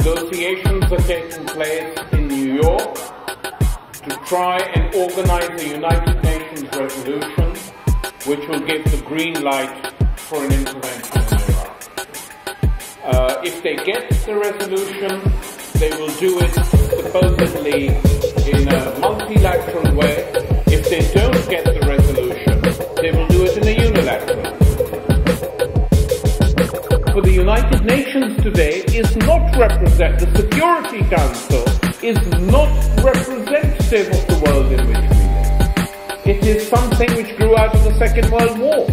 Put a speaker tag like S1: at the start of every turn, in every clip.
S1: Negotiations are taking place in New York to try and organize a United Nations resolution which will give the green light for an intervention in Iraq. If they get the resolution, they will do it supposedly in a multilateral way. If they don't get the resolution, they will do it in a unilateral way. For the United Nations today is not the Security Council is not representative of the world in which we live. It is something which grew out of the Second World War.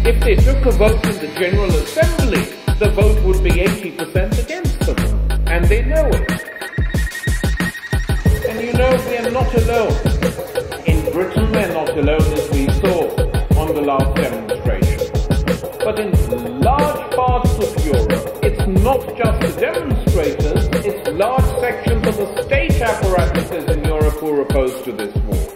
S1: If they took a vote in the General Assembly, the vote would be 80% against them. And they know it. And you know, we are not alone. In Britain, we are not alone, as we saw on the last demonstration. But in large parts of Europe, it's not just the demonstrators, it's large sections of the state apparatuses in Europe who are opposed to this war.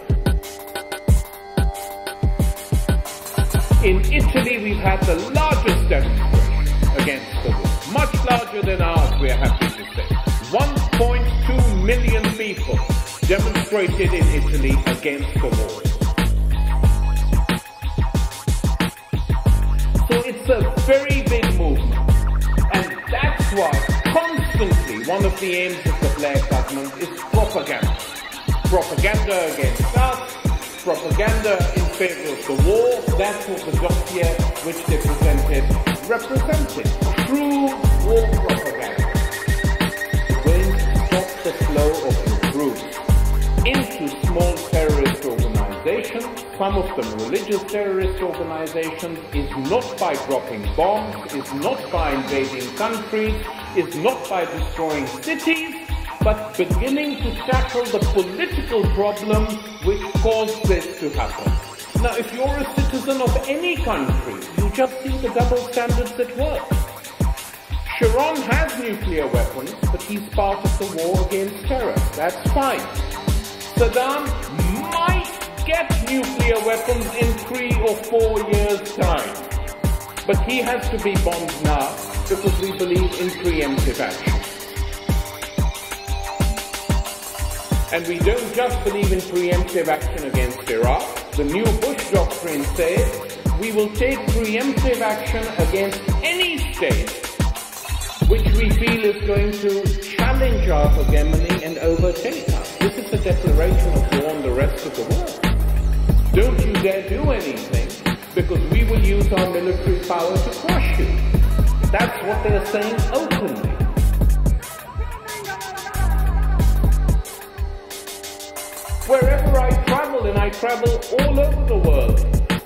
S1: In Italy, we've had the largest demonstration against the war. Much larger than ours, we are happy to say. 1.2 million people demonstrated in Italy against the war. So it's a very big movement. And that's why constantly one of the aims of the Blair government is propaganda. Propaganda against us, propaganda in favor of the war. That's what the dossier which they presented represented. True war propaganda. Going to stop the flow of recruits into small terrorist organizations, some of them religious terrorist organizations, is not by dropping bombs, is not by invading countries, is not by destroying cities, but beginning to tackle the political problems which caused this to happen. Now, if you're a citizen of any country, you just see the double standards at work. Sharon has nuclear weapons, but he's part of the war against terror. That's fine. Saddam might get nuclear weapons in 3 or 4 years' time, but he has to be bombed now because we believe in preemptive action. And we don't just believe in preemptive action against Iraq. The new Bush doctrine says we will take preemptive action against any state which we feel is going to challenge our hegemony and overtake us. This is a declaration of war on the rest of the world. Don't you dare do anything, because we will use our military power to crush you. That's what they're saying openly. Wherever I travel, and I travel all over the world,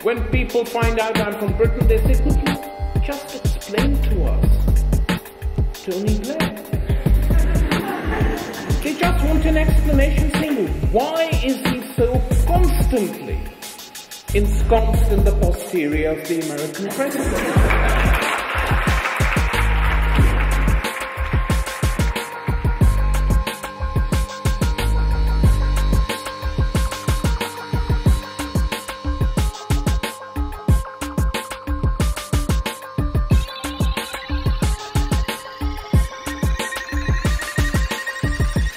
S1: when people find out I'm from Britain, they say, could you just explain to us Tony Blair? They just want an explanation saying, why is he so constantly ensconced in the posterior of the American president?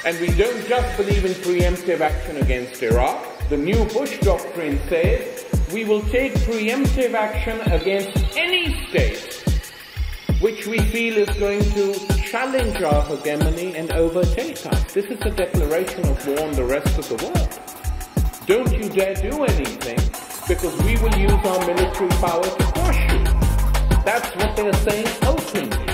S1: And we don't just believe in preemptive action against Iraq. The new Bush doctrine says we will take preemptive action against any state which we feel is going to challenge our hegemony and overtake us. This is a declaration of war on the rest of the world. Don't you dare do anything, because we will use our military power to crush you. That's what they're saying openly.